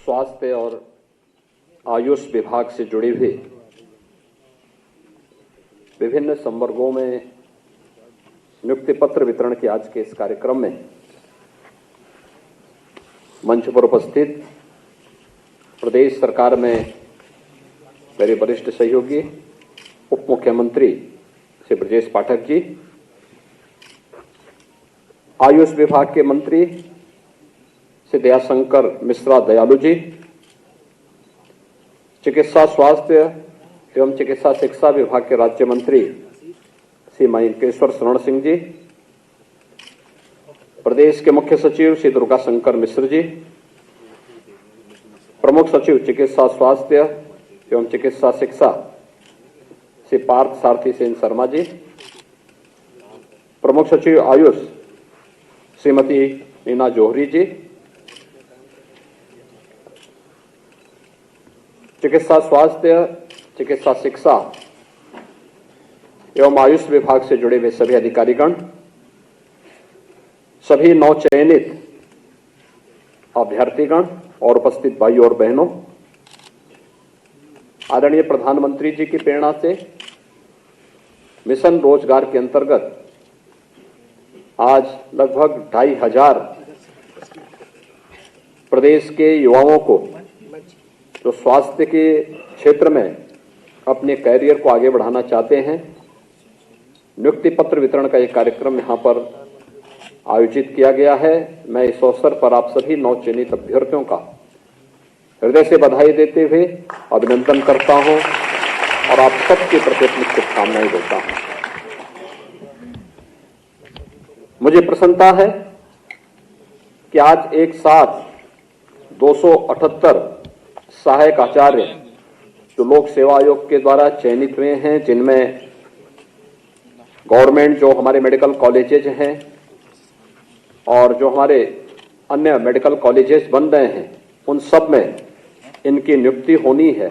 स्वास्थ्य और आयुष विभाग से जुड़े हुए विभिन्न संवर्गों में नियुक्ति पत्र वितरण के आज के इस कार्यक्रम में मंच पर उपस्थित प्रदेश सरकार में मेरे वरिष्ठ सहयोगी उप मुख्यमंत्री श्री ब्रजेश पाठक जी, आयुष विभाग के मंत्री श्री दयाशंकर मिश्रा दयालु जी, चिकित्सा स्वास्थ्य एवं चिकित्सा शिक्षा विभाग के राज्य मंत्री श्री मयंकेश्वर शरण सिंह जी, प्रदेश के मुख्य सचिव श्री दुर्गा शंकर मिश्र जी, प्रमुख सचिव चिकित्सा स्वास्थ्य एवं चिकित्सा शिक्षा श्री पार्थ सारथी सेन शर्मा जी, प्रमुख सचिव आयुष श्रीमती नीना जौहरी जी, चिकित्सा स्वास्थ्य चिकित्सा शिक्षा एवं आयुष विभाग से जुड़े हुए सभी अधिकारीगण, सभी नवचयनित अभ्यर्थीगण और उपस्थित भाई और बहनों, आदरणीय प्रधानमंत्री जी की प्रेरणा से मिशन रोजगार के अंतर्गत आज लगभग 2500 प्रदेश के युवाओं को जो स्वास्थ्य के क्षेत्र में अपने कैरियर को आगे बढ़ाना चाहते हैं, नियुक्ति पत्र वितरण का एक कार्यक्रम यहां पर आयोजित किया गया है। मैं इस अवसर पर आप सभी नवचयनित अभ्यर्थियों का हृदय से बधाई देते हुए अभिनंदन करता हूं और आप सबके प्रति अपनी शुभकामनाएं देता हूं। मुझे प्रसन्नता है कि आज एक साथ 278 सहायक आचार्य जो लोक सेवा आयोग के द्वारा चयनित हुए हैं, जिनमें गवर्नमेंट जो हमारे मेडिकल कॉलेजेज हैं और जो हमारे अन्य मेडिकल कॉलेजेस बन रहे हैं, उन सब में इनकी नियुक्ति होनी है।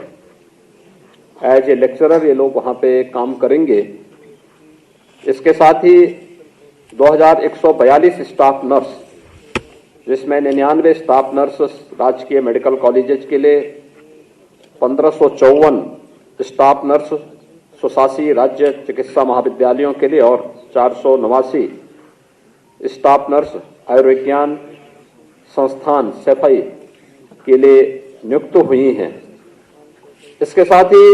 एज ए लेक्चरर ये लोग वहां पे काम करेंगे। इसके साथ ही 2142 स्टाफ नर्स, जिसमें 99 स्टाफ नर्स राजकीय मेडिकल कॉलेजेस के लिए, 1554 स्टाफ नर्स स्वशासी राज्य चिकित्सा महाविद्यालयों के लिए और 489 स्टाफ नर्स आयुर्विज्ञान संस्थान सफाई के लिए नियुक्त हुई हैं। इसके साथ ही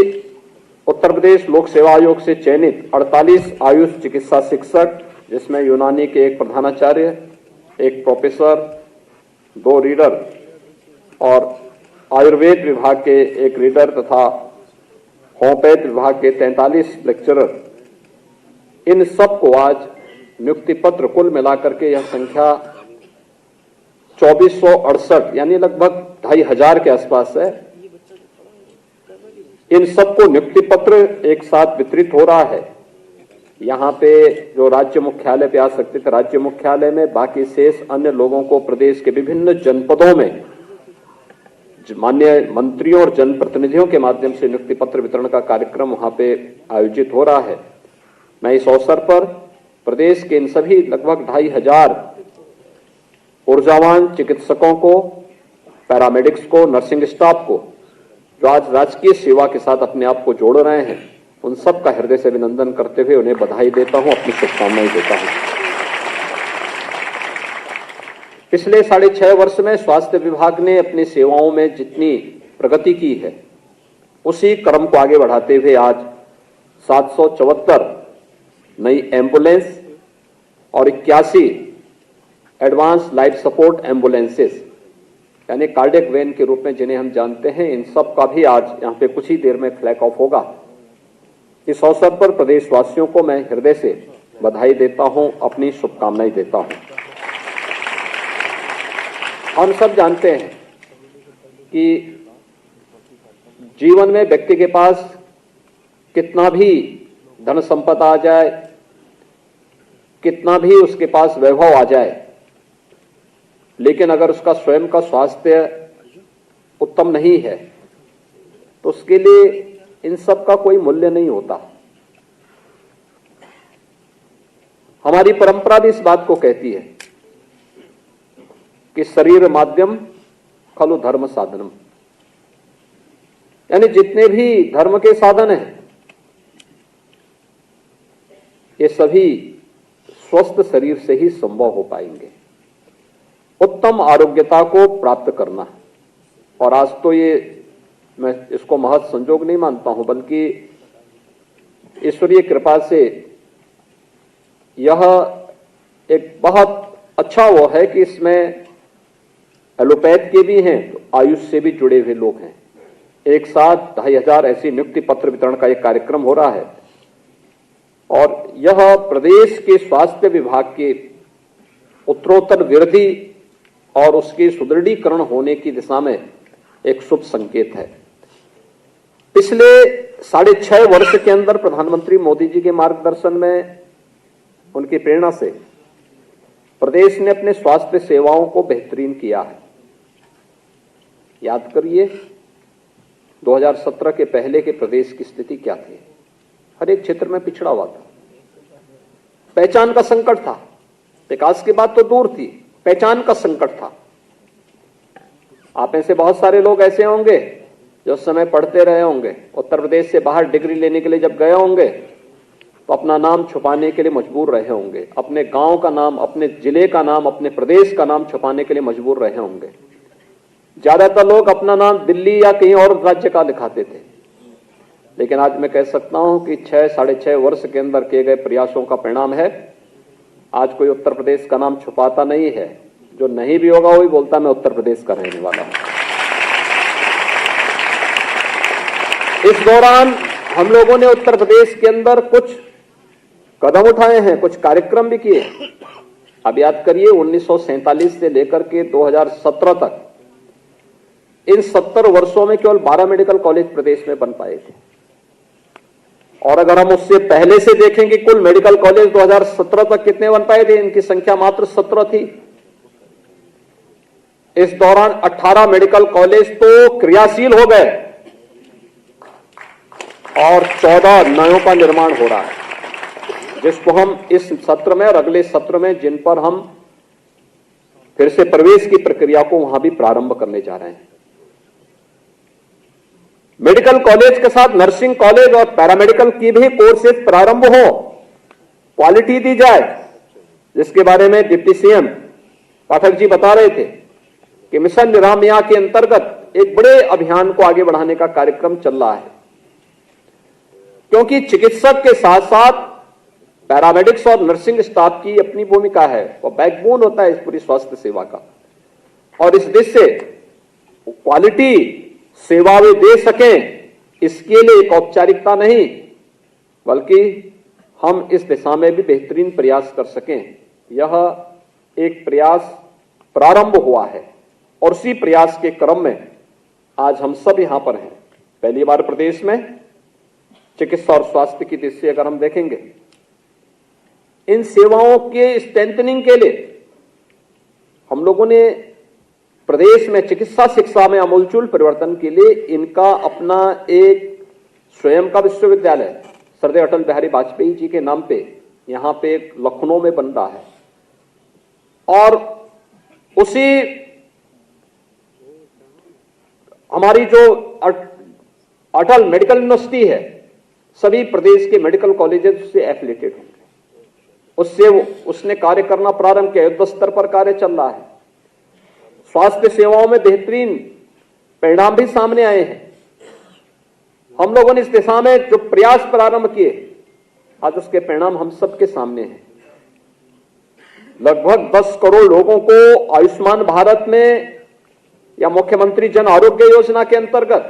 उत्तर प्रदेश लोक सेवा आयोग से चयनित 48 आयुष चिकित्सा शिक्षक, जिसमें यूनानी के एक प्रधानाचार्य, एक प्रोफेसर, 2 रीडर और आयुर्वेद विभाग के एक रीडर तथा होम्योपैथ विभाग के 43 लेक्चरर, इन सबको आज नियुक्ति पत्र कुल मिलाकर के यह संख्या 2468 यानी लगभग 2500 के आसपास है। इन सबको नियुक्ति पत्र एक साथ वितरित हो रहा है। यहाँ पे जो राज्य मुख्यालय पे आ सकते थे राज्य मुख्यालय में, बाकी शेष अन्य लोगों को प्रदेश के विभिन्न जनपदों में माननीय मंत्रियों और जनप्रतिनिधियों के माध्यम से नियुक्ति पत्र वितरण का कार्यक्रम वहां पे आयोजित हो रहा है। मैं इस अवसर पर प्रदेश के इन सभी लगभग 2500 ऊर्जावान चिकित्सकों को, पैरामेडिक्स को, नर्सिंग स्टाफ को, जो आज राजकीय सेवा के साथ अपने आप को जोड़ रहे हैं, उन सब का हृदय से अभिनंदन करते हुए उन्हें बधाई देता हूं, अपनी शुभकामनाएं देता हूं। पिछले 6.5 वर्ष में स्वास्थ्य विभाग ने अपनी सेवाओं में जितनी प्रगति की है, उसी क्रम को आगे बढ़ाते हुए आज 774 नई एम्बुलेंस और 81 एडवांस लाइफ सपोर्ट एम्बुलेंसेस यानी कार्डियक वैन के रूप में जिन्हें हम जानते हैं, इन सब का भी आज यहां पे कुछ ही देर में फ्लैग ऑफ होगा। इस अवसर पर प्रदेशवासियों को मैं हृदय से बधाई देता हूं, अपनी शुभकामनाएं देता हूं। हम सब जानते हैं कि जीवन में व्यक्ति के पास कितना भी धन संपदा आ जाए, कितना भी उसके पास वैभव आ जाए, लेकिन अगर उसका स्वयं का स्वास्थ्य उत्तम नहीं है तो उसके लिए इन सब का कोई मूल्य नहीं होता। हमारी परंपरा भी इस बात को कहती है कि शरीर माध्यम खलु धर्म साधनम, यानी जितने भी धर्म के साधन हैं ये सभी स्वस्थ शरीर से ही संभव हो पाएंगे। उत्तम आरोग्यता को प्राप्त करना, और आज तो ये मैं इसको महज संजोग नहीं मानता हूं, बल्कि ईश्वरीय कृपा से यह एक बहुत अच्छा वो है कि इसमें एलोपैथ के भी हैं, तो आयुष से भी जुड़े हुए लोग हैं। एक साथ 2500 ऐसी नियुक्ति पत्र वितरण का एक कार्यक्रम हो रहा है, और यह प्रदेश के स्वास्थ्य विभाग के उत्तरोत्तर वृद्धि और उसके सुदृढ़ीकरण होने की दिशा में एक शुभ संकेत है। पिछले 6.5 वर्ष के अंदर प्रधानमंत्री मोदी जी के मार्गदर्शन में, उनकी प्रेरणा से प्रदेश ने अपने स्वास्थ्य सेवाओं को बेहतरीन किया है। याद करिए 2017 के पहले के प्रदेश की स्थिति क्या थी। हर एक क्षेत्र में पिछड़ा हुआ था, पहचान का संकट था। विकास की बात तो दूर थी, पहचान का संकट था। आप में से बहुत सारे लोग ऐसे होंगे जो उस समय पढ़ते रहे होंगे, उत्तर प्रदेश से बाहर डिग्री लेने के लिए जब गए होंगे तो अपना नाम छुपाने के लिए मजबूर रहे होंगे, अपने गांव का नाम, अपने जिले का नाम, अपने प्रदेश का नाम छुपाने के लिए मजबूर रहे होंगे। ज्यादातर लोग अपना नाम दिल्ली या कहीं और राज्य का लिखाते थे, लेकिन आज मैं कह सकता हूं कि 6-6.5 वर्ष के अंदर किए गए प्रयासों का परिणाम है। आज कोई उत्तर प्रदेश का नाम छुपाता नहीं है, जो नहीं भी होगा वही बोलता मैं उत्तर प्रदेश का रहने वाला हूं। इस दौरान हम लोगों ने उत्तर प्रदेश के अंदर कुछ कदम उठाए हैं, कुछ कार्यक्रम भी किए। अब याद करिए 1947 से लेकर के 2017 तक इन 70 वर्षों में केवल 12 मेडिकल कॉलेज प्रदेश में बन पाए थे, और अगर हम उससे पहले से देखेंगे कुल मेडिकल कॉलेज 2017 तक कितने बन पाए थे, इनकी संख्या मात्र 17 थी। इस दौरान 18 मेडिकल कॉलेज तो क्रियाशील हो गए और 14 नयों का निर्माण हो रहा है, जिसको हम इस सत्र में और अगले सत्र में, जिन पर हम फिर से प्रवेश की प्रक्रिया को वहां भी प्रारंभ करने जा रहे हैं। मेडिकल कॉलेज के साथ नर्सिंग कॉलेज और पैरामेडिकल की भी कोर्सेज प्रारंभ हो, क्वालिटी दी जाए, जिसके बारे में डिप्टी सीएम पाठक जी बता रहे थे कि मिशन निरामया के अंतर्गत एक बड़े अभियान को आगे बढ़ाने का कार्यक्रम चल रहा है। क्योंकि चिकित्सक के साथ साथ पैरामेडिक्स और नर्सिंग स्टाफ की अपनी भूमिका है, वो बैकबोन होता है इस पूरी स्वास्थ्य सेवा का, और इस दृष्टि से क्वालिटी सेवा वे दे सकें, इसके लिए एक औपचारिकता नहीं, बल्कि हम इस दिशा में भी बेहतरीन प्रयास कर सकें, यह एक प्रयास प्रारंभ हुआ है। और उसी प्रयास के क्रम में आज हम सब यहां पर हैं। पहली बार प्रदेश में चिकित्सा और स्वास्थ्य की दृष्टि से अगर हम देखेंगे, इन सेवाओं के स्ट्रेंथनिंग के लिए हम लोगों ने प्रदेश में चिकित्सा शिक्षा में आमूलचूल परिवर्तन के लिए इनका अपना एक स्वयं का विश्वविद्यालय सरदार अटल बिहारी वाजपेयी जी के नाम पे यहां पे एक लखनऊ में बन रहा है, और उसी हमारी जो अटल मेडिकल यूनिवर्सिटी है, सभी प्रदेश के मेडिकल कॉलेजेस से एफिलिएटेड होंगे। उससे उसने कार्य करना प्रारंभ किया, युद्ध स्तर पर कार्य चल रहा है। स्वास्थ्य सेवाओं में बेहतरीन परिणाम भी सामने आए हैं। हम लोगों ने इस दिशा में जो प्रयास प्रारंभ किए, आज उसके परिणाम हम सबके सामने हैं। लगभग 10 करोड़ लोगों को आयुष्मान भारत में या मुख्यमंत्री जन आरोग्य योजना के अंतर्गत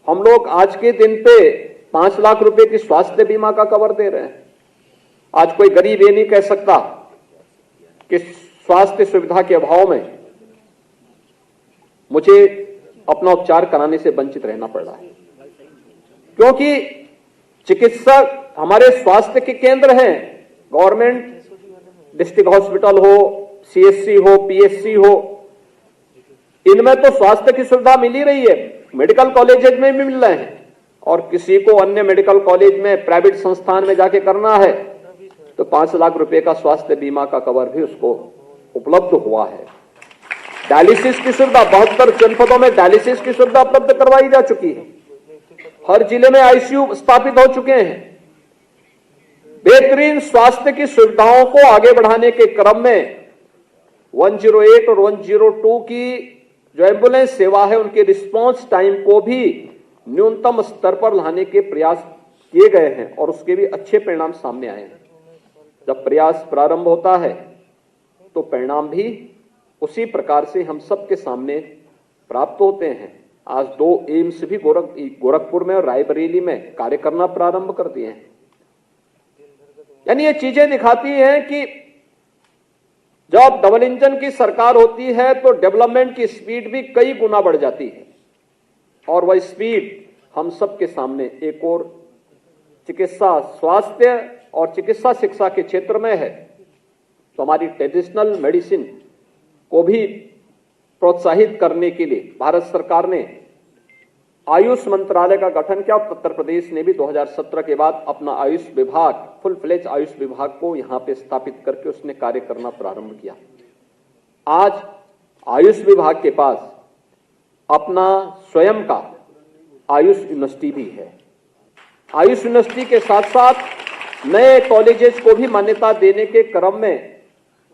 हम लोग आज के दिन पे 5 लाख रुपए की स्वास्थ्य बीमा का कवर दे रहे हैं। आज कोई गरीब ये नहीं कह सकता कि स्वास्थ्य सुविधा के अभाव में मुझे अपना उपचार कराने से वंचित रहना पड़ रहा है, क्योंकि चिकित्सक हमारे स्वास्थ्य के केंद्र हैं। गवर्नमेंट डिस्ट्रिक्ट हॉस्पिटल हो, सीएचसी हो, पीएचसी हो, इनमें तो स्वास्थ्य की सुविधा मिल ही रही है, मेडिकल कॉलेजेस में भी मिल रहे हैं, और किसी को अन्य मेडिकल कॉलेज में प्राइवेट संस्थान में जाके करना है तो 5 लाख रुपए का स्वास्थ्य बीमा का कवर भी उसको उपलब्ध हुआ है। डायलिसिस की सुविधा 72 जनपदों में डायलिसिस की सुविधा उपलब्ध करवाई जा चुकी है। हर जिले में आईसीयू स्थापित हो चुके हैं। बेहतरीन स्वास्थ्य की सुविधाओं को आगे बढ़ाने के क्रम में 108 और 102 की जो एम्बुलेंस सेवा है उनके रिस्पांस टाइम को भी न्यूनतम स्तर पर लाने के प्रयास किए गए हैं और उसके भी अच्छे परिणाम सामने आए हैं। जब प्रयास प्रारंभ होता है तो परिणाम भी उसी प्रकार से हम सबके सामने प्राप्त होते हैं। आज 2 एम्स भी गोरखपुर में और रायबरेली में कार्य करना प्रारंभ कर दिए हैं। यानी ये चीजें दिखाती हैं कि जब डबल इंजन की सरकार होती है तो डेवलपमेंट की स्पीड भी कई गुना बढ़ जाती है और वह स्पीड हम सबके सामने एक और चिकित्सा स्वास्थ्य और चिकित्सा शिक्षा के क्षेत्र में है। तो हमारी ट्रेडिशनल मेडिसिन को भी प्रोत्साहित करने के लिए भारत सरकार ने आयुष मंत्रालय का गठन किया। उत्तर प्रदेश ने भी 2017 के बाद अपना आयुष विभाग, फुल फ्लेज आयुष विभाग को यहां पे स्थापित करके उसने कार्य करना प्रारंभ किया। आज आयुष विभाग के पास अपना स्वयं का आयुष यूनिवर्सिटी भी है। आयुष यूनिवर्सिटी के साथ साथ नए कॉलेजेस को भी मान्यता देने के क्रम में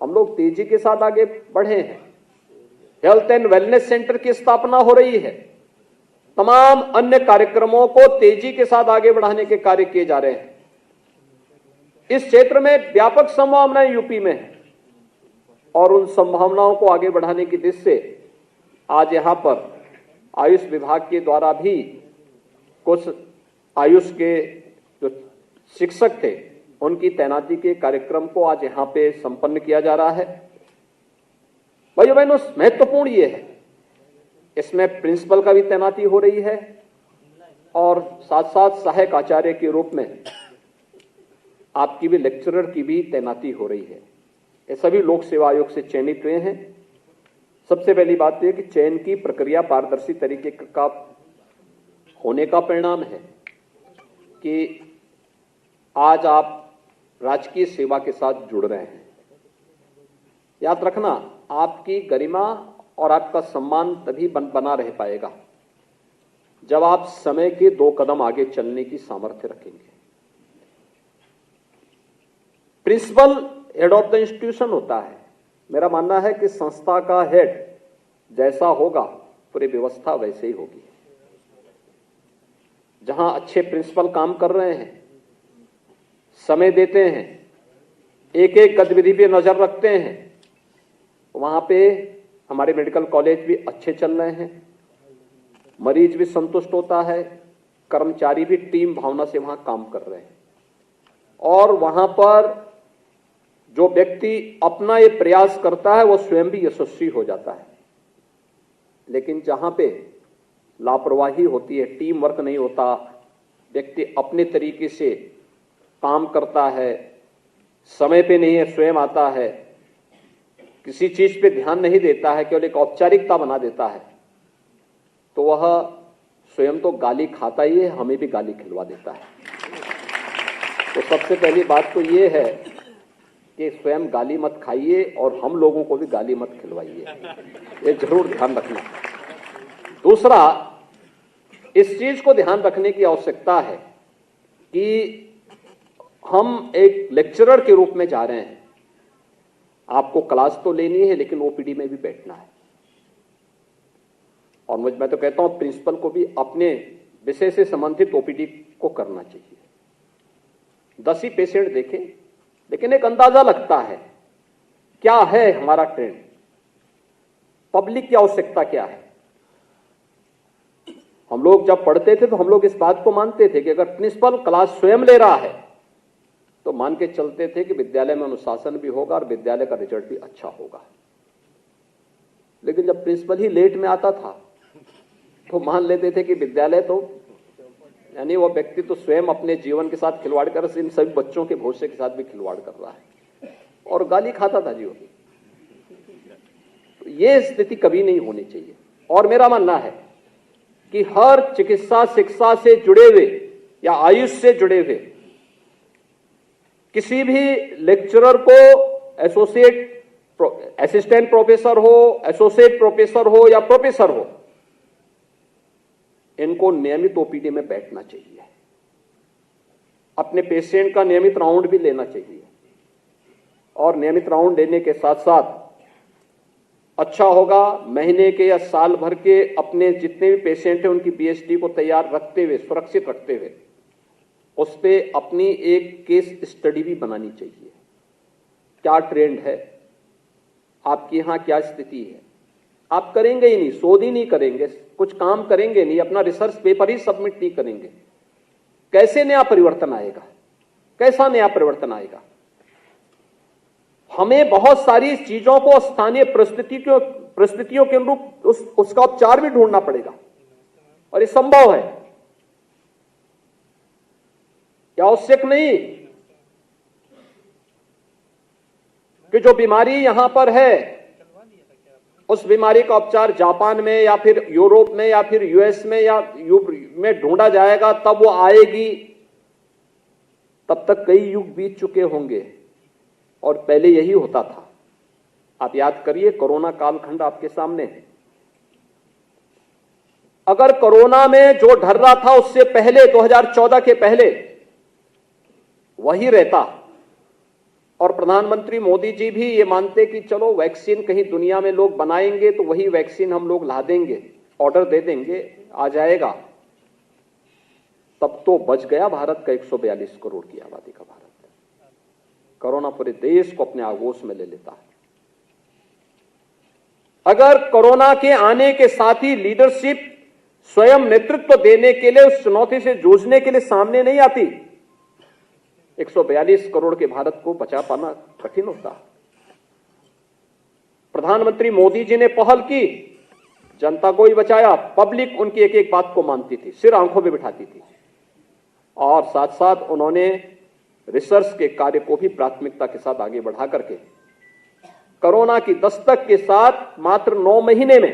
हम लोग तेजी के साथ आगे बढ़े हैं। हेल्थ एंड वेलनेस सेंटर की स्थापना हो रही है। तमाम अन्य कार्यक्रमों को तेजी के साथ आगे बढ़ाने के कार्य किए जा रहे हैं। इस क्षेत्र में व्यापक संभावनाएं यूपी में है और उन संभावनाओं को आगे बढ़ाने की दिशा से आज यहां पर आयुष विभाग के द्वारा भी कुछ आयुष के जो शिक्षक थे उनकी तैनाती के कार्यक्रम को आज यहां पे संपन्न किया जा रहा है। भाइयों बहनों, महत्वपूर्ण ये है, इसमें प्रिंसिपल का भी तैनाती हो रही है और साथ साथ सहायक आचार्य के रूप में आपकी भी लेक्चरर की भी तैनाती हो रही है। ये सभी लोक सेवा आयोग से चयनित हुए हैं। सबसे पहली बात यह कि चयन की प्रक्रिया पारदर्शी तरीके का होने का परिणाम है कि आज आप राजकीय सेवा के साथ जुड़ रहे हैं। याद रखना, आपकी गरिमा और आपका सम्मान तभी बना रह पाएगा जब आप समय के 2 कदम आगे चलने की सामर्थ्य रखेंगे। Principal head of the institution होता है। मेरा मानना है कि संस्था का हेड जैसा होगा पूरी व्यवस्था वैसे ही होगी। जहां अच्छे प्रिंसिपल काम कर रहे हैं, समय देते हैं, एक एक गतिविधि पे नजर रखते हैं, वहां पे हमारे मेडिकल कॉलेज भी अच्छे चल रहे हैं, मरीज भी संतुष्ट होता है, कर्मचारी भी टीम भावना से वहां काम कर रहे हैं और वहां पर जो व्यक्ति अपना ये प्रयास करता है वो स्वयं भी यशस्वी हो जाता है। लेकिन जहां पे लापरवाही होती है, टीम वर्क नहीं होता, व्यक्ति अपने तरीके से काम करता है, समय पे नहीं है, स्वयं आता है, किसी चीज पे ध्यान नहीं देता है, केवल एक औपचारिकता बना देता है, तो वह स्वयं तो गाली खाता ही है, हमें भी गाली खिलवा देता है। तो सबसे पहली बात तो ये है कि स्वयं गाली मत खाइए और हम लोगों को भी गाली मत खिलवाइए, ये जरूर ध्यान रखना। दूसरा, इस चीज को ध्यान रखने की आवश्यकता है कि हम एक लेक्चरर के रूप में जा रहे हैं। आपको क्लास तो लेनी है लेकिन ओपीडी में भी बैठना है। और मैं तो कहता हूं प्रिंसिपल को भी अपने विषय से संबंधित ओपीडी को करना चाहिए। 10 ही पेशेंट देखें लेकिन एक अंदाजा लगता है क्या है हमारा ट्रेंड, पब्लिक की आवश्यकता क्या है। हम लोग जब पढ़ते थे तो हम लोग इस बात को मानते थे कि अगर प्रिंसिपल क्लास स्वयं ले रहा है तो मान के चलते थे कि विद्यालय में अनुशासन भी होगा और विद्यालय का रिजल्ट भी अच्छा होगा। लेकिन जब प्रिंसिपल ही लेट में आता था तो मान लेते थे कि विद्यालय तो यानी वो व्यक्ति तो स्वयं अपने जीवन के साथ खिलवाड़ कर इन सभी बच्चों के भविष्य के साथ भी खिलवाड़ कर रहा है और गाली खाता था जीवन। तो ये स्थिति कभी नहीं होनी चाहिए। और मेरा मानना है कि हर चिकित्सा शिक्षा से जुड़े हुए या आयुष से जुड़े हुए किसी भी लेक्चरर को एसोसिएट असिस्टेंट प्रोफेसर हो, एसोसिएट प्रोफेसर हो या प्रोफेसर हो, इनको नियमित ओपीडी में बैठना चाहिए, अपने पेशेंट का नियमित राउंड भी लेना चाहिए और नियमित राउंड लेने के साथ साथ अच्छा होगा महीने के या साल भर के अपने जितने भी पेशेंट हैं उनकी पीएचडी को तैयार रखते हुए, सुरक्षित रखते हुए उस पर अपनी एक केस स्टडी भी बनानी चाहिए। क्या ट्रेंड है, आपके यहां क्या स्थिति है। आप करेंगे ही नहीं, शोध ही नहीं करेंगे, कुछ काम करेंगे नहीं, अपना रिसर्च पेपर ही सबमिट नहीं करेंगे, कैसे नया परिवर्तन आएगा, कैसा नया परिवर्तन आएगा। हमें बहुत सारी चीजों को स्थानीय परिस्थितियों के अनुरूप उसका उपचार भी ढूंढना पड़ेगा और ये संभव है, यह आवश्यक नहीं कि जो बीमारी यहां पर है उस बीमारी का उपचार जापान में या फिर यूरोप में या फिर यूएस में या में ढूंढा जाएगा तब वो आएगी। तब तक कई युग बीत चुके होंगे और पहले यही होता था। आप याद करिए, कोरोना कालखंड आपके सामने है। अगर कोरोना में जो डर रहा था उससे पहले 2014 के पहले वही रहता और प्रधानमंत्री मोदी जी भी ये मानते कि चलो वैक्सीन कहीं दुनिया में लोग बनाएंगे तो वही वैक्सीन हम लोग ला देंगे, ऑर्डर दे देंगे, आ जाएगा, तब तो बच गया भारत का 142 करोड़ की आबादी का भारत। कोरोना पूरे देश को अपने आगोश में ले लेता है। अगर कोरोना के आने के साथ ही लीडरशिप स्वयं नेतृत्व देने के लिए उस चुनौती से जूझने के लिए सामने नहीं आती, 142 करोड़ के भारत को बचा पाना कठिन होता। प्रधानमंत्री मोदी जी ने पहल की, जनता को ही बचाया, पब्लिक उनकी एक एक बात को मानती थी, सिर आंखों में बिठाती थी और साथ साथ उन्होंने रिसर्च के कार्य को भी प्राथमिकता के साथ आगे बढ़ा करके कोरोना की दस्तक के साथ मात्र 9 महीने में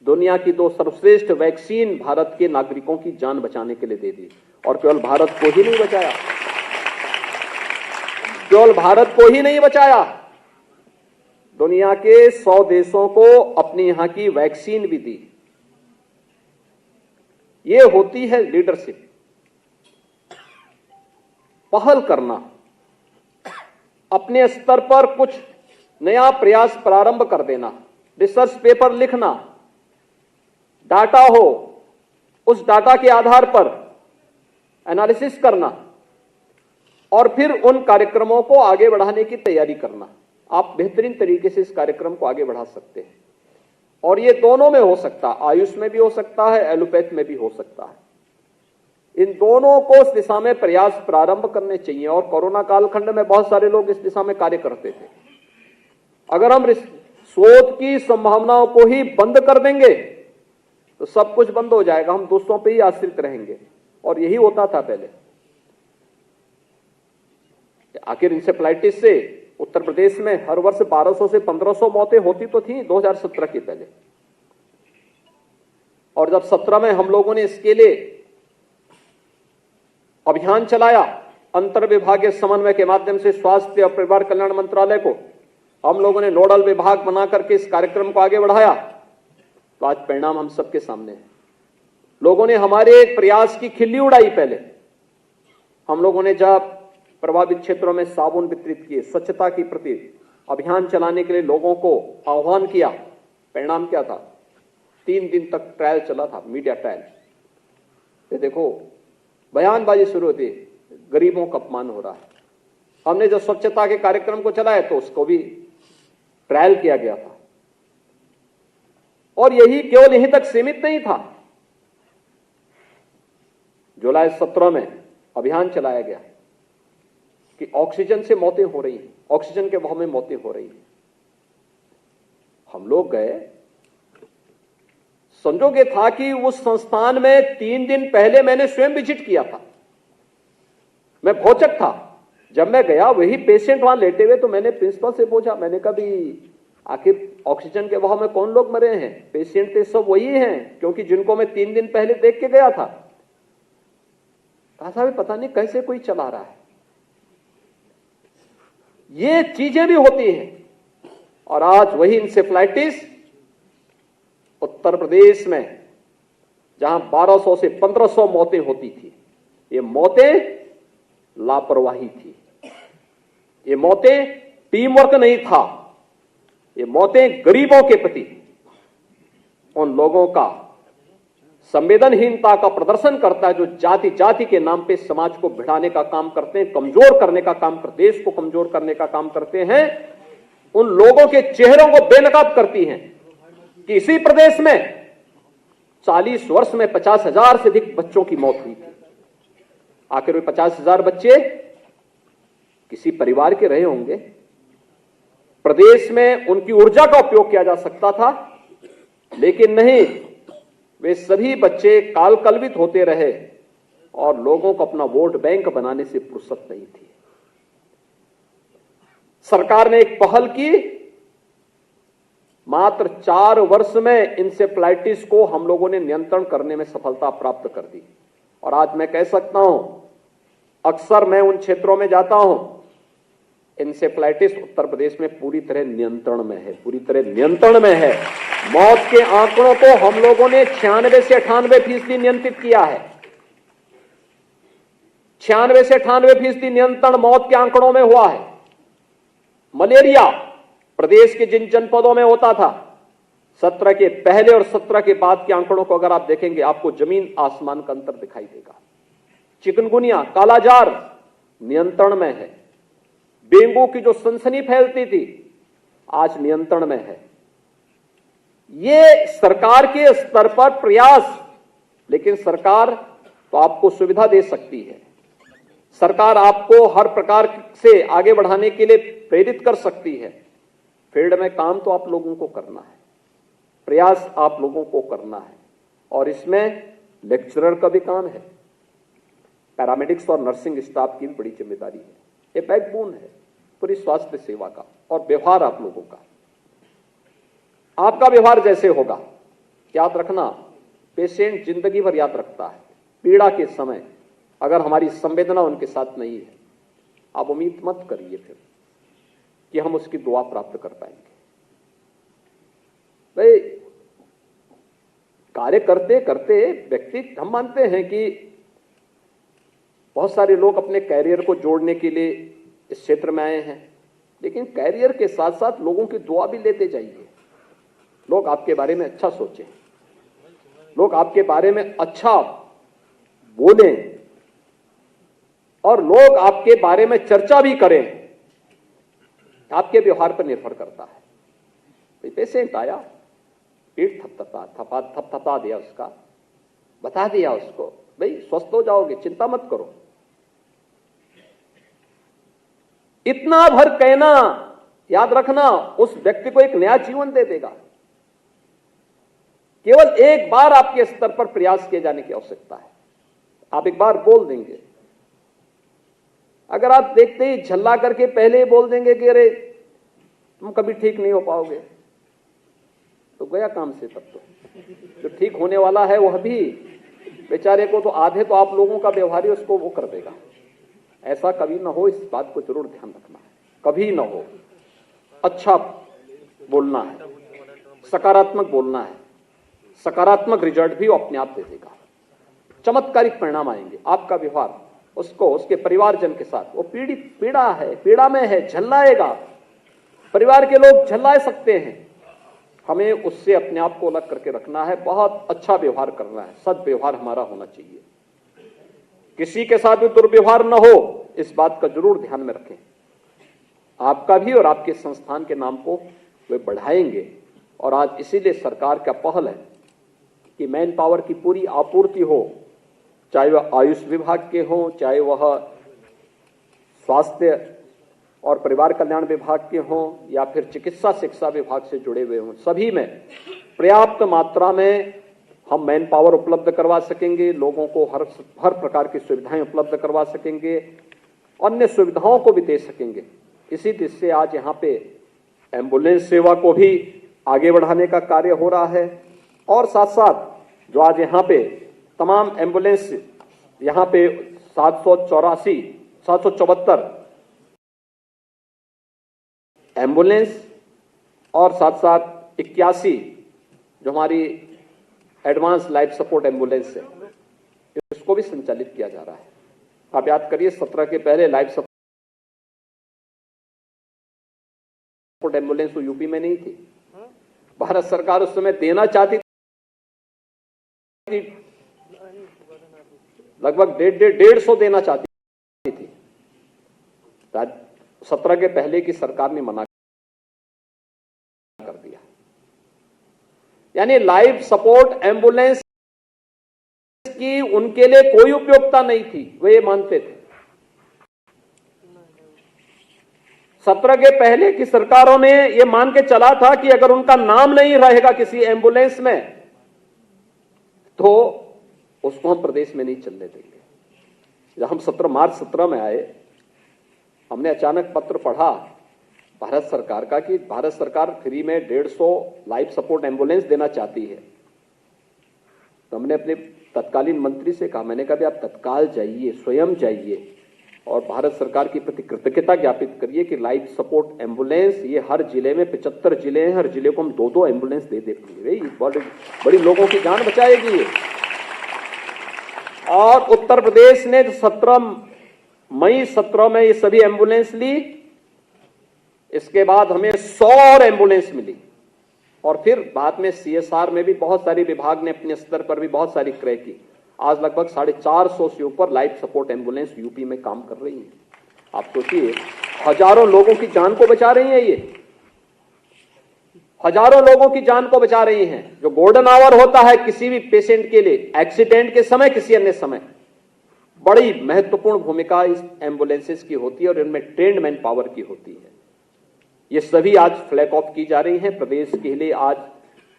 दुनिया की 2 सर्वश्रेष्ठ वैक्सीन भारत के नागरिकों की जान बचाने के लिए दे दी। और केवल भारत को ही नहीं बचाया, केवल भारत को ही नहीं बचाया, दुनिया के 100 देशों को अपनी यहां की वैक्सीन भी दी। ये होती है लीडरशिप, पहल करना, अपने स्तर पर कुछ नया प्रयास प्रारंभ कर देना, रिसर्च पेपर लिखना, डाटा हो, उस डाटा के आधार पर एनालिसिस करना और फिर उन कार्यक्रमों को आगे बढ़ाने की तैयारी करना। आप बेहतरीन तरीके से इस कार्यक्रम को आगे बढ़ा सकते हैं और ये दोनों में हो सकता है, आयुष में भी हो सकता है, एलोपैथ में भी हो सकता है। इन दोनों को इस दिशा में प्रयास प्रारंभ करने चाहिए और कोरोना कालखंड में बहुत सारे लोग इस दिशा में कार्य करते थे। अगर हम शोध की संभावनाओं को ही बंद कर देंगे तो सब कुछ बंद हो जाएगा, हम दूसरों पे ही आश्रित रहेंगे और यही होता था पहले। आखिर इंसेफ्लाइटिस से उत्तर प्रदेश में हर वर्ष 1200 से 1500 मौतें होती तो थी 2017 के पहले, और जब 17 में हम लोगों ने इसके लिए अभियान चलाया, अंतर विभागीय समन्वय के माध्यम से स्वास्थ्य और परिवार कल्याण मंत्रालय को हम लोगों ने नोडल विभाग बना करके इस कार्यक्रम को आगे बढ़ाया, तो आज परिणाम हम सबके सामने है। लोगों ने हमारे एक प्रयास की खिल्ली उड़ाई। पहले हम लोगों ने जब प्रभावित क्षेत्रों में साबुन वितरित किए, स्वच्छता के प्रति अभियान चलाने के लिए लोगों को आह्वान किया, परिणाम क्या था? 3 दिन तक ट्रायल चला था, मीडिया ट्रायल। ये देखो बयानबाजी शुरू होती, गरीबों का अपमान हो रहा है। हमने जो स्वच्छता के कार्यक्रम को चलाया तो उसको भी ट्रायल किया गया था और यही केवल यहीं तक सीमित नहीं था। जुलाई 17 में अभियान चलाया गया कि ऑक्सीजन से मौतें हो रही हैं, ऑक्सीजन के अभाव में मौतें हो रही हैं। हम लोग गए, संजोग ये था कि उस संस्थान में 3 दिन पहले मैंने स्वयं विजिट किया था। मैं भौचक था, जब मैं गया वही पेशेंट वहां लेटे हुए, तो मैंने प्रिंसिपल से पूछा, मैंने कहा भी आखिर ऑक्सीजन के अभाव में कौन लोग मरे हैं? पेशेंट तो सब वही हैं, क्योंकि जिनको मैं 3 दिन पहले देख के गया था। कहा साहब पता नहीं कैसे कोई चला रहा है। ये चीजें भी होती हैं। और आज वही इंसेफ्लाइटिस उत्तर प्रदेश में जहां 1200 से 1500 मौतें होती थी, ये मौतें लापरवाही थी, ये मौतें टीम वर्क नहीं था, ये मौतें गरीबों के प्रति उन लोगों का संवेदनहीनता का प्रदर्शन करता है जो जाति जाति के नाम पे समाज को भिड़ाने का काम करते हैं, कमजोर करने का काम करते, देश को कमजोर करने का काम करते हैं। उन लोगों के चेहरों को बेनकाब करती हैं कि इसी प्रदेश में 40 वर्ष में 50,000 से अधिक बच्चों की मौत हुई थी। आखिर वे 50,000 बच्चे किसी परिवार के रहे होंगे? प्रदेश में उनकी ऊर्जा का उपयोग किया जा सकता था, लेकिन नहीं, वे सभी बच्चे कालकलवित होते रहे और लोगों को अपना वोट बैंक बनाने से फुर्सत नहीं थी। सरकार ने एक पहल की, मात्र 4 वर्ष में इंसेफ्लाइटिस को हम लोगों ने नियंत्रण करने में सफलता प्राप्त कर दी। और आज मैं कह सकता हूं, अक्सर मैं उन क्षेत्रों में जाता हूं, इंसेफ्लाइटिस उत्तर प्रदेश में पूरी तरह नियंत्रण में है, पूरी तरह नियंत्रण में है। मौत के आंकड़ों को हम लोगों ने 96 से 98% नियंत्रित किया है। 96 से 98% नियंत्रण मौत के आंकड़ों में हुआ है। मलेरिया प्रदेश के जिन जनपदों में होता था, 17 के पहले और 17 के बाद के आंकड़ों को अगर आप देखेंगे, आपको जमीन आसमान का अंतर दिखाई देगा। चिकनगुनिया, कालाजार नियंत्रण में है। डेंगू की जो सनसनी फैलती थी, आज नियंत्रण में है। ये सरकार के स्तर पर प्रयास, लेकिन सरकार तो आपको सुविधा दे सकती है, सरकार आपको हर प्रकार से आगे बढ़ाने के लिए प्रेरित कर सकती है। फील्ड में काम तो आप लोगों को करना है, प्रयास आप लोगों को करना है, और इसमें लेक्चरर का भी काम है, पैरामेडिक्स और नर्सिंग स्टाफ की भी बड़ी जिम्मेदारी है। ये बैकबोन है पूरी स्वास्थ्य सेवा का। और व्यवहार आप लोगों का, आपका व्यवहार जैसे होगा, याद रखना, पेशेंट जिंदगी भर याद रखता है। पीड़ा के समय अगर हमारी संवेदना उनके साथ नहीं है, आप उम्मीद मत करिए फिर कि हम उसकी दुआ प्राप्त कर पाएंगे। भाई, कार्य करते करते व्यक्ति, हम मानते हैं कि बहुत सारे लोग अपने कैरियर को जोड़ने के लिए इस क्षेत्र में आए हैं, लेकिन कैरियर के साथ साथ लोगों की दुआ भी लेते जाइए। लोग आपके बारे में अच्छा सोचें, लोग आपके बारे में अच्छा बोलें, और लोग आपके बारे में चर्चा भी करें। आपके व्यवहार पर निर्भर करता है। पेशेंट आया, पीठ थपथपा दिया उसका, बता दिया उसको, भाई स्वस्थ हो जाओगे, चिंता मत करो। इतना भर कहना, याद रखना, उस व्यक्ति को एक नया जीवन दे देगा। केवल एक बार आपके स्तर पर प्रयास किए जाने की आवश्यकता है। आप एक बार बोल देंगे, अगर आप देखते ही झल्ला करके पहले ही बोल देंगे कि अरे तुम कभी ठीक नहीं हो पाओगे, तो गया काम से। तब तो जो ठीक होने वाला है वह भी बेचारे को तो आधे तो आप लोगों का व्यवहार ही उसको वो कर देगा। ऐसा कभी ना हो, इस बात को जरूर ध्यान रखना है, कभी ना हो। अच्छा बोलना है, सकारात्मक बोलना है, सकारात्मक रिजल्ट भी वो अपने आप दे देगा। चमत्कारिक परिणाम आएंगे। आपका व्यवहार उसको, उसके परिवारजन के साथ, वो पीड़ा है, पीड़ा में है, झल्लाएगा, परिवार के लोग झल्ला सकते हैं। हमें उससे अपने आप को अलग करके रखना है, बहुत अच्छा व्यवहार करना है, सद्व्यवहार हमारा होना चाहिए। किसी के साथ भी दुर्व्यवहार न हो, इस बात का जरूर ध्यान में रखें। आपका भी और आपके संस्थान के नाम को वे बढ़ाएंगे। और आज इसीलिए सरकार का पहल है कि मैन पावर की पूरी आपूर्ति हो, चाहे वह आयुष विभाग के हों, चाहे वह स्वास्थ्य और परिवार कल्याण विभाग के हों, या फिर चिकित्सा शिक्षा विभाग से जुड़े हुए हों। सभी में पर्याप्त मात्रा में हम मैन पावर उपलब्ध करवा सकेंगे, लोगों को हर प्रकार की सुविधाएं उपलब्ध करवा सकेंगे, अन्य सुविधाओं को भी दे सकेंगे। इसी दृष्टि से आज यहाँ पे एम्बुलेंस सेवा को भी आगे बढ़ाने का कार्य हो रहा है। और साथ साथ जो आज यहाँ पे तमाम एम्बुलेंस, यहाँ पे 774 एम्बुलेंस और साथ साथ 81 जो हमारी एडवांस लाइफ सपोर्ट एम्बुलेंस है, इसको भी संचालित किया जा रहा है। आप याद करिए 17 के पहले लाइफ सपोर्ट एम्बुलेंस तो यूपी में नहीं थी। भारत सरकार उस समय देना चाहती थी, लगभग 150 देना चाहती थी। 17 के पहले की सरकार ने मना कर दिया। यानी लाइफ सपोर्ट एम्बुलेंस की उनके लिए कोई उपयोगिता नहीं थी, वे ये मानते थे। 17 के पहले की सरकारों ने यह मान के चला था कि अगर उनका नाम नहीं रहेगा किसी एम्बुलेंस में तो उसको हम प्रदेश में नहीं चलने देंगे। जब हम मार्च 17 में आए, हमने अचानक पत्र पढ़ा भारत सरकार का कि भारत सरकार फ्री में 150 लाइफ सपोर्ट एम्बुलेंस देना चाहती है। तो हमने अपने तत्कालीन मंत्री से कहा, मैंने कहा आप तत्काल जाइए, स्वयं जाइए और भारत सरकार की प्रति कृतज्ञता ज्ञापित करिए कि लाइफ सपोर्ट एम्बुलेंस ये हर जिले में 75 जिले हैं, हर जिले को हम 2-2 एम्बुलेंस दे देंगे। बड़ी लोगों की जान बचाएगी ये। और उत्तर प्रदेश ने मई 17 में ये सभी एम्बुलेंस ली। इसके बाद हमें 100 और एम्बुलेंस मिली और फिर बाद में CSR में भी बहुत सारी विभाग ने अपने स्तर पर भी बहुत सारी क्रय की। आज लगभग 450 से ऊपर लाइफ सपोर्ट एम्बुलेंस यूपी में काम कर रही है। आप सोचिए, हजारों लोगों की जान को बचा रही है, ये हजारों लोगों की जान को बचा रही हैं। जो गोल्डन आवर होता है किसी भी पेशेंट के लिए, एक्सीडेंट के समय, किसी अन्य समय, बड़ी महत्वपूर्ण भूमिका इस एम्बुलेंसेस की होती है और इनमें ट्रेन्ड मैन पावर की होती है। ये सभी आज फ्लैग ऑफ की जा रही हैं। प्रदेश के लिए आज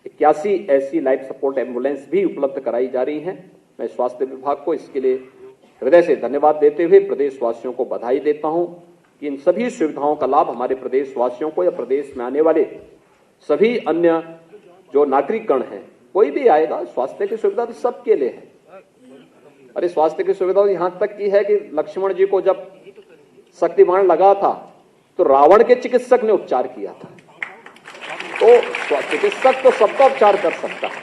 81 ऐसी लाइफ सपोर्ट एम्बुलेंस भी उपलब्ध कराई जा रही हैं। मैं स्वास्थ्य विभाग को इसके लिए हृदय से धन्यवाद देते हुए प्रदेशवासियों को बधाई देता हूं कि इन सभी सुविधाओं का लाभ हमारे प्रदेशवासियों को या प्रदेश में आने वाले सभी अन्य जो नागरिकगण हैं, कोई भी आएगा, स्वास्थ्य की सुविधा तो सबके लिए है। अरे स्वास्थ्य की सुविधा यहां तक की है कि लक्ष्मण जी को जब शक्तिबाण लगा था तो रावण के चिकित्सक ने उपचार किया था। तो चिकित्सक तो सबका उपचार कर सकता है,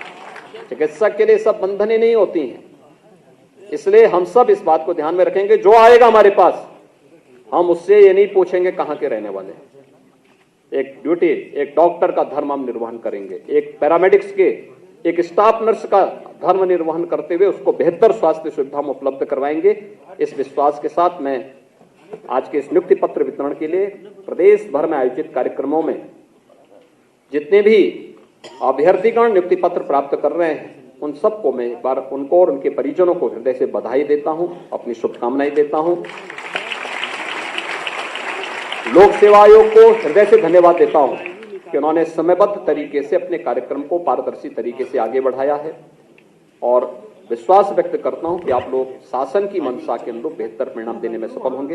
चिकित्सक के लिए सब बंधनें नहीं होती हैं। इसलिए हम सब इस बात को ध्यान में रखेंगे, जो आएगा हमारे पास हम उससे ये नहीं पूछेंगे कहां के रहने वाले हैं। एक ड्यूटी, एक डॉक्टर का धर्म हम निर्वहन करेंगे, एक पैरामेडिक्स के, एक स्टाफ नर्स का धर्म निर्वहन करते हुए उसको बेहतर स्वास्थ्य सुविधा हम उपलब्ध करवाएंगे। इस विश्वास के साथ मैं आज के इस नियुक्ति पत्र वितरण के लिए प्रदेश भर में आयोजित कार्यक्रमों में जितने भी अभ्यर्थीगण नियुक्ति पत्र प्राप्त कर रहे हैं उन सबको मैं एक बार उनको और उनके परिजनों को हृदय से बधाई देता हूं, अपनी शुभकामनाएं देता हूं। लोक सेवा आयोग को हृदय से धन्यवाद देता हूं कि उन्होंने समयबद्ध तरीके से अपने कार्यक्रम को पारदर्शी तरीके से आगे बढ़ाया है और विश्वास व्यक्त करता हूं कि आप लोग शासन की मंशा के अनुरूप बेहतर परिणाम देने में सफल होंगे।